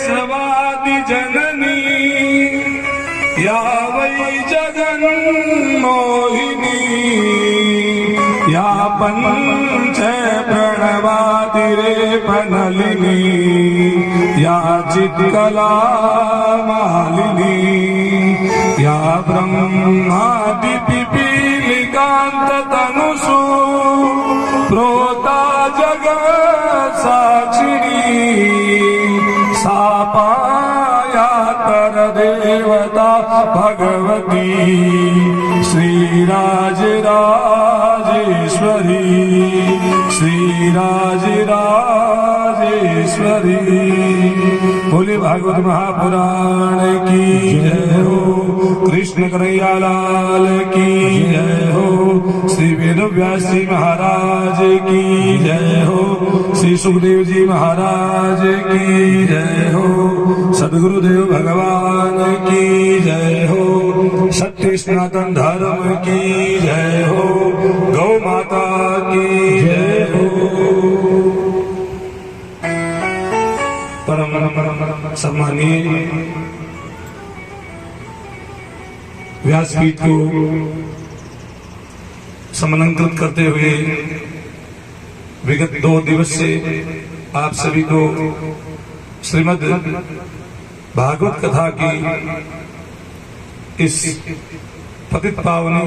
स्वादि जननी या वै जगन मोहिनी या पंच प्रणवादिरेपनलिनी या चित्कला मालिनी या ब्रह्मादि पिपीलिकांत तनुषु प्रोता जगत् साक्षिणी सापायातर देवता भगवती श्रीराजराजेश्वरी श्रीराजराजेश्वरी। बोले भागवत महापुराण की जय हो, कृष्ण कन्हैया लाल की जय हो, श्री वेदव्यास जी महाराज की जय हो, श्री सुखदेव जी महाराज की जय हो, सद्गुरुदेव भगवान की जय हो, सत्य सनातन धर्म की जय हो, गौ माता की जय हो। परम सम्मानीय व्यासपीठ को समलंकृत करते हुए विगत 2 दिवस से आप सभी को श्रीमद् भागवत कथा की इस पतित पावनी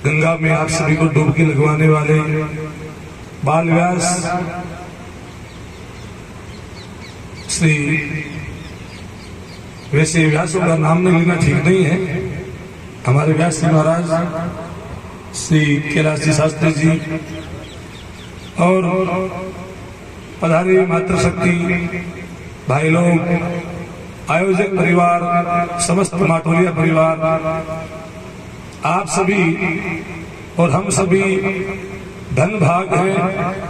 गंगा में आप सभी को डुबकी लगवाने वाले बाल व्यास श्री, वैसे व्यासों का नाम नहीं लेना ठीक नहीं है, हमारे व्यास जी महाराज श्री कैलाश जी शास्त्री जी और पधारी मातृशक्ति भाई लोग, आयोजक परिवार, समस्त माटोलिया परिवार, आप सभी और हम सभी धन भाग है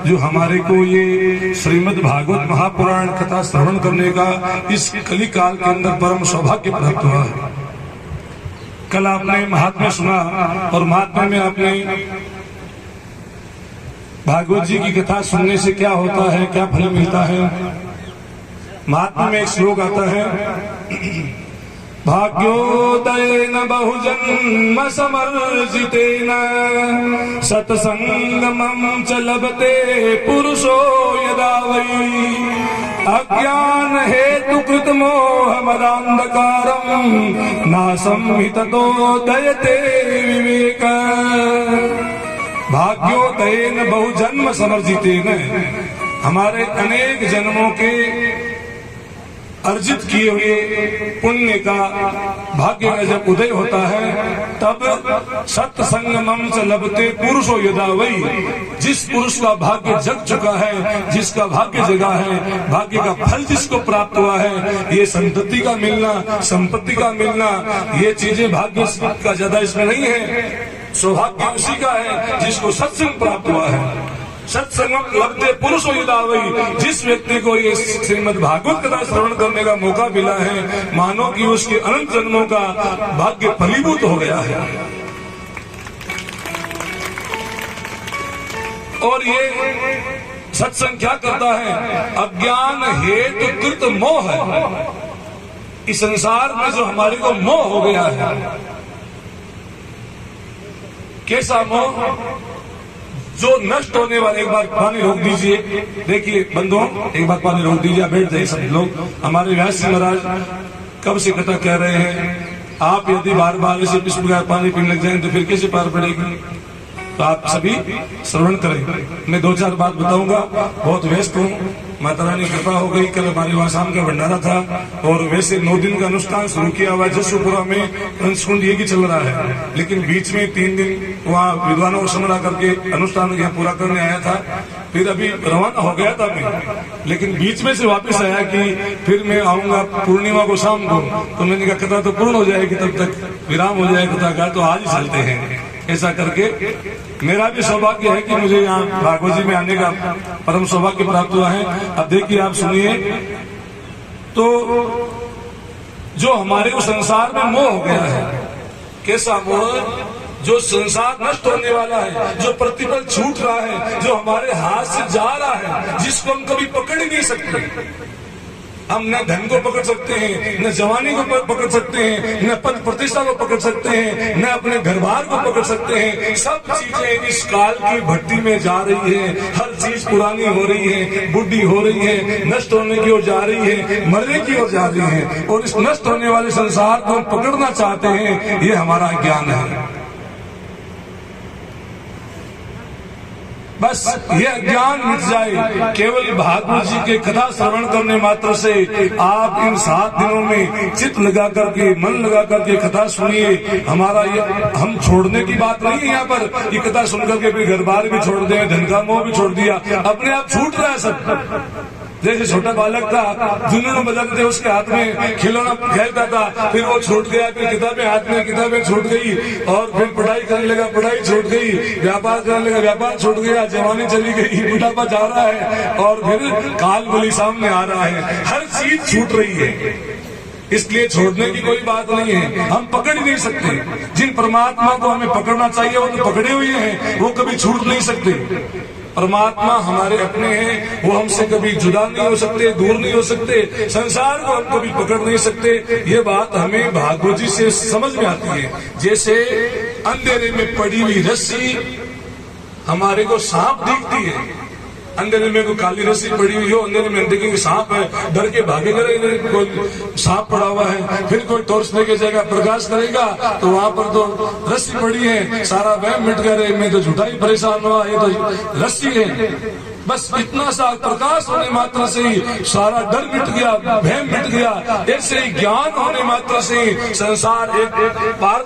जो हमारे को ये श्रीमद् भागवत महापुराण कथा श्रवण करने का इस कली काल के अंदर परम सौभाग्य प्राप्त हुआ है। कल आपने महात्म्य सुना और महात्म्य में आपने भागवत जी की कथा सुनने से क्या होता है, क्या फल मिलता है। महात्म्य में एक श्लोक आता है, भाग्योदयेन बहुजन्म समर्जितेन सत्संगमं च लभते पुरुषो यदा वै अज्ञान हेतु कृत मोह मदान्धकारं नासं हि ततो दयते विवेक। भाग्योदयेन बहुजन्म समर्जितेन, हमारे अनेक जन्मों के अर्जित किए हुए पुण्य का भाग्य में जब उदय होता है तब सत्संगमं च लभते पुरुषो यदा वै, जिस पुरुष का भाग्य जग चुका है, जिसका भाग्य जगा है, भाग्य का फल जिसको प्राप्त हुआ है, ये संतति का मिलना, संपत्ति का मिलना, ये चीजें भाग्य का ज्यादा इसमें नहीं है। सौभाग्य उसी का है जिसको सत्संग प्राप्त हुआ है। सत्संगम लभते पुरुषो यदा वै, जिस व्यक्ति को ये श्रीमद् भागवत कथा श्रवण करने का मौका मिला है, मानो कि उसके अनंत जन्मों का भाग्य फलीभूत हो गया है। और ये सत्संग क्या करता है, अज्ञान हेतु कृत मोह है। इस संसार में जो हमारे को मोह हो गया है, कैसा मोह, जो नष्ट होने वाले, एक बार पानी रोक दीजिए, देखिए बंधुओं एक बार पानी रोक दीजिए, बैठ जाइए सब लोग। हमारे व्यास जी महाराज कब से कथा कह रहे हैं, आप यदि बार बार इसे इस प्रकार पानी पीने लग जाएंगे तो फिर कैसे पार पड़ेगी। तो आप सभी श्रवण करें। मैं 2-4 बात बताऊंगा, बहुत व्यस्त हूँ, माता रानी कृपा हो गई। कल हमारे वहाँ शाम का भंडारा था और वैसे 9 दिन का अनुष्ठान शुरू किया हुआ जसुपुरा में, अंशकुंड ये की चल रहा है, लेकिन बीच में 3 दिन वहाँ विद्वानों को समझा करके अनुष्ठान यहाँ पूरा करने आया था। फिर अभी रवाना हो गया था मैं, लेकिन बीच में से वापस आया कि फिर मैं आऊंगा पूर्णिमा को शाम को। तो मैंने कहा कथा तो पूर्ण हो जाएगी, तब तक विराम हो जाएगा कथा का, तो आज ही चलते हैं। ऐसा करके मेरा भी सौभाग्य है कि मुझे यहाँ भागवत जी में आने का परम सौभाग्य प्राप्त हुआ है। अब देखिए, आप सुनिए, तो जो हमारे को संसार में मोह हो गया है, कैसा मोह, जो संसार नष्ट होने वाला है, जो प्रतिपल छूट रहा है, जो हमारे हाथ से जा रहा है, जिसको हम कभी पकड़ ही नहीं सकते। हम न धन को पकड़ सकते हैं, न जवानी को पकड़ सकते हैं, न पद प्रतिष्ठा को पकड़ सकते हैं, न अपने घर बार को पकड़ सकते हैं। सब चीजें इस काल की भट्टी में जा रही है। हर चीज पुरानी हो रही है, बुढ़ी हो रही है, नष्ट होने की ओर जा रही है, मरने की ओर जा रही है। और इस नष्ट होने वाले संसार को हम पकड़ना चाहते हैं, ये हमारा ज्ञान है। बस ये अज्ञान मिट जाए। केवल भागवत जी के कथा श्रवण करने मात्र से आप इन 7 दिनों में चित्त लगा करके, मन लगा करके कथा सुनिए। हमारा ये हम छोड़ने की बात नहीं है यहाँ पर। ये कथा सुन करके भी घर बार भी छोड़ दें, धन का मोह भी छोड़ दिया, अपने आप छूट रहा है सब। जैसे छोटा बालक था, जुनून बजाते थे, उसके हाथ में खिलौना खेलता था, फिर वो छूट गया, फिर किताबें हाथ में, किताबें छूट गई, और फिर पढ़ाई करने लगा, पढ़ाई छूट गई, व्यापार करने लगा, व्यापार छूट गया, जवानी चली गई, बुढ़ापा जा रहा है, और फिर काल बलि सामने आ रहा है। हर चीज छूट रही है, इसलिए छोड़ने की कोई बात नहीं है। हम पकड़ ही नहीं सकते। जिन परमात्मा को हमें पकड़ना चाहिए वो तो पकड़े हुए हैं, वो कभी छूट नहीं सकते। परमात्मा हमारे अपने हैं, वो हमसे कभी जुदा नहीं हो सकते, दूर नहीं हो सकते। संसार को हम कभी पकड़ नहीं सकते। ये बात हमें भागवत जी से समझ में आती है। जैसे अंधेरे में पड़ी हुई रस्सी हमारे को सांप दिखती है। अंधेरे में कोई काली रस्सी पड़ी हुई हो, अंधेरे में देखेंगे सांप है, डर के भागेगा, कोई सांप पड़ा हुआ है। फिर कोई टॉर्च लेके जाएगा, प्रकाश करेगा तो वहां पर तो रस्सी पड़ी है, सारा वहम मिट गया, मैं तो झूठा ही परेशान हुआ, ये तो रस्सी है। बस इतना सा प्रकाश होने मात्र से ही सारा डर मिट गया, वहम मिट गया। ऐसे ही ज्ञान होने मात्र से संसार एक पार